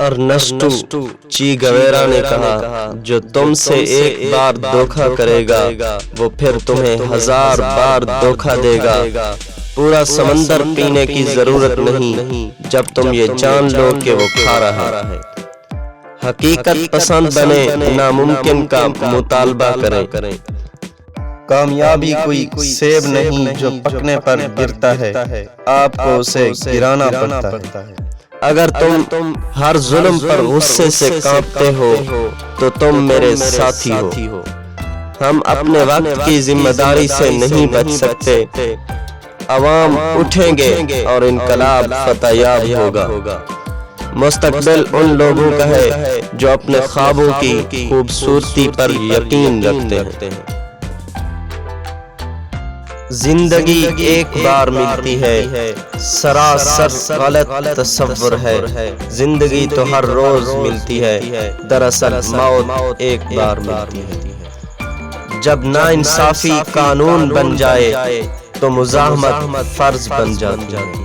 اور نسٹو چی گویرا نے کہا جو تم سے ایک بار دھوکا کرے گا وہ پھر تمہیں 1000 بار دھوکا دے گا۔ پورا سمندر پینے کی ضرورت نہیں جب تم یہ جان لو کہ وہ کھا رہا ہے۔ حقیقت پسند بنے، ناممکن کا مطالبہ کریں۔ کامیابی کوئی سیب نہیں جو پکنے پر گرتا ہے، آپ کو اسے گرانا پڑتا ہے۔ اگر تم ہر ظلم پر غصے سے کانپتے ہو تو تم میرے ساتھی ہو۔ ہم اپنے وقت کی ذمہ داری سے نہیں بچ سکتے۔ عوام اٹھیں گے اور انقلاب فتح یاب ہوگا۔ مستقبل ان لوگوں کا ہے جو اپنے خوابوں کی خوبصورتی پر یقین رکھتے ہیں۔ زندگی ایک بار ملتی ہے، سراسر غلط تصور ہے۔ زندگی تو ہر روز ملتی ہے، دراصل موت ایک بار ملتی ہے۔ جب ناانصافی قانون بن جائے تو مزاحمت فرض بن جاتی ہے۔